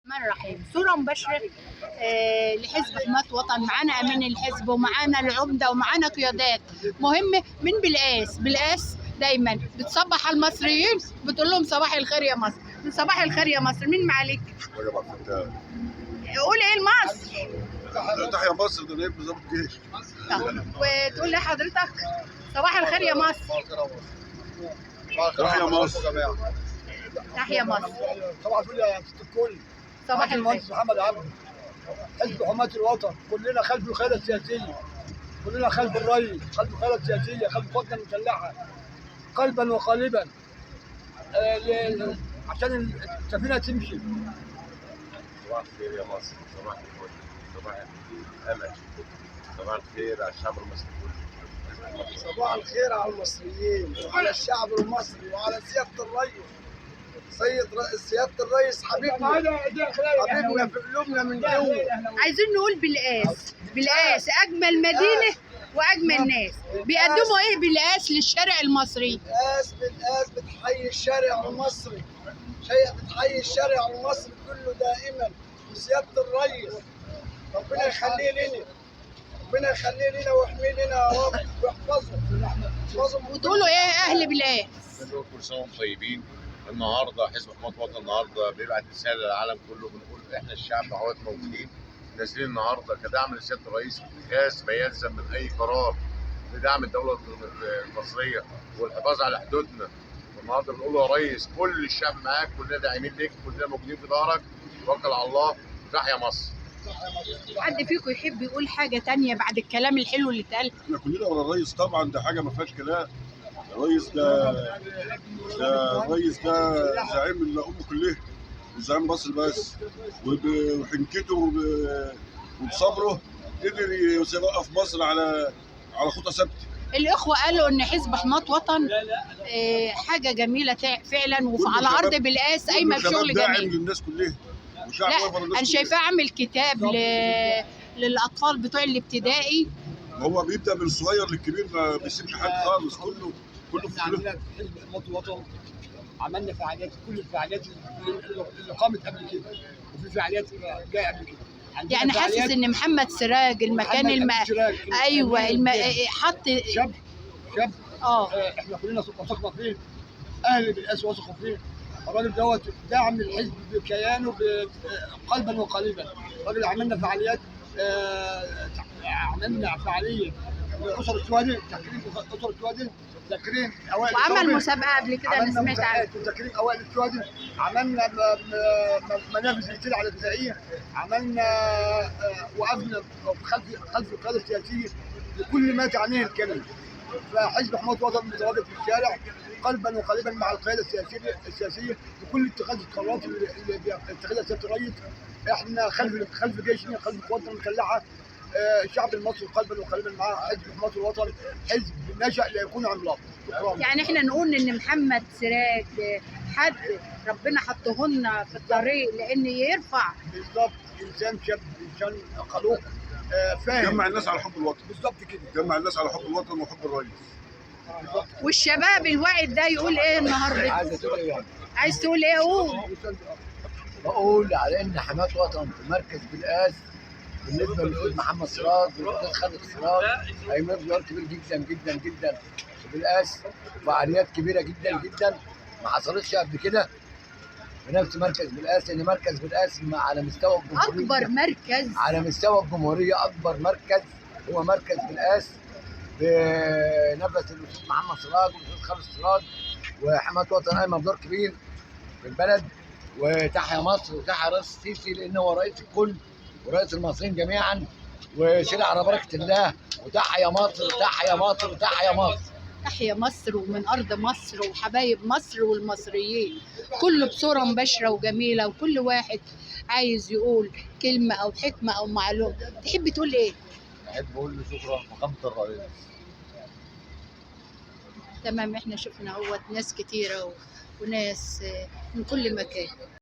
الرحمن الرحيم. صورة مباشرة لحزب حماة وطن. معانا أمين الحزب ومعانا العمدة ومعانا قيادات مهمة من بالقاس دايما بتصبح على المصريين، بتقول لهم صباح الخير يا مصر. صباح الخير يا مصر. مين معاليك؟ قول ايه لمصر؟ تحيا مصر. ده نائب نظام الجيش. وتقول لي حضرتك صباح الخير يا مصر. تحيا مصر. تحيا مصر. صباح الفل يا ست الكل. صباح الخير. المهندس محمد عبده، حزب حماة الوطن. كلنا خلف القيادة السياسية، كلنا خلف الرئيس، خلف القيادة السياسية، خلف قواتنا المسلحة قلبا وقالبا عشان السفينة تمشي. صباح الخير يا مصر. صباح الفل. صباح الامل. صباح الخير على الشعب المصري كله. صباح الخير على المصريين وعلى الشعب المصري وعلى سيادة الرئيس. سيادة الرئيس حبيبنا في قلوبنا من جوه. عايزين نقول بالقاس اجمل مدينه واجمل ناس. بيقدموا ايه بالقاس للشارع المصري؟ بالقاس بتحيي الشارع المصري، بتحيي الشارع المصري كله دائما. وسيادة الرئيس ربنا يخليه لنا، ربنا يخليه لنا ويحميه لنا يا رب ويحفظهم. وتقولوا ايه اهل بالقاس؟ كل سنه وانتم طيبين. النهارده حزب حماة وطن النهارده بيبعت رساله للعالم كله، بنقول احنا الشعب اهوت موجودين نازلين النهارده كدعم لسياده الرئيس باتخاذ ما يلزم من اي قرار لدعم الدوله المصريه والحفاظ على حدودنا. والنهارده بنقول يا ريس كل الشعب معاك، كلنا داعمين ليك، كلنا موجودين في ظهرك. توكل على الله. تحيا مصر. حد فيكم يحب يقول حاجه تانية بعد الكلام الحلو اللي اتقال؟ احنا كلنا ورا الريس طبعا، ده حاجه ما فيهاش كلام. الريس ده زعيم الامه كلها وزعيم مصر بس، وبحنكته وبصبره قدر يوقف مصر على خطى ثابته. الاخوه قالوا ان حزب حماة وطن حاجه جميله فعلا، وعلى ارض بالقاس قايمه بشغل داعم جميل للناس كلها وشعب لا انا شايفاه عامل كتاب للاطفال بتوع الابتدائي. هو بيبدا من الصغير للكبير، ما بيسيبش حد خالص. كله في عملنا في حزب حماة الوطن، عملنا فعاليات، كل الفعاليات اللي قامت قبل كده وفي فعاليات جايه قبل كده. يعني حاسس ان محمد سراج المكان ايوه حط شاب احنا كلنا وثقنا فيه، اهل بالقاس وثقوا فيه. الراجل دوت داعم الحزب بكيانه قلبا وقالبا. الراجل عملنا فعاليات، عملنا فعاليه لاسر السوادي، تكريم اسر السوادي، تكريم اوائل وعمل مسابقه قبل كده انا سمعت عنها، تكريم اوائل السوادي. عملنا منافذ كتير على الغذائيه، عملنا وقفنا خلف القياده السياسيه لكل ما تعنيه الكلمه. فحزب حماة وطن متواجد في الشارع قلبا وقالبا مع القياده السياسيه بكل اتخاذ القرارات اللي بيتخذها سياده الرئيس. احنا خلف جيشنا، خلف قواتنا المسلحه. الشعب المصري قلبا وقالبا مع حزب حماة الوطن، حزب نشأ ليكون عملاق. يعني احنا نقول ان محمد سراج حد ربنا حطه لنا في الطريق لان يرفع بالظبط. انسان شاب، انسان خلوق، فاهم، جمع الناس على حب الوطن. بالظبط كده، جمع الناس على حب الوطن وحب الرئيس. والشباب الواعد ده يقول ايه النهارده؟ عايز تقول ايه؟ بقول على ان حماة وطن في مركز بالقاس بالنسبه للاستاذ محمد سراج والاستاذ خالد سراج هيعملوا دور كبير جدا جدا جدا في بالقاس، وفعاليات كبيره جدا جدا ما حصلتش قبل كده في نفس مركز بالقاس. لان مركز بالقاس على مستوى الجمهوريه، اكبر مركز على مستوى الجمهوريه، اكبر مركز هو مركز بالقاس بنفس الاستاذ محمد سراج والاستاذ خالد سراج. وحماة وطن قايمه بدور كبير في البلد. وتحيا مصر وتحيا رئيس السيسي لان هو رئيس الكل ورئيس المصريين جميعا، وشيل على بركه الله. وتحيا مصر، تحيا مصر، تحيا مصر. تحيا مصر ومن ارض مصر وحبايب مصر والمصريين كله بصوره مباشره وجميله، وكل واحد عايز يقول كلمه او حكمه او معلومه. تحب تقول ايه؟ احب اقول له شكرا فخامه الرئيس. تمام. احنا شفنا ناس كتيره وناس من كل مكان.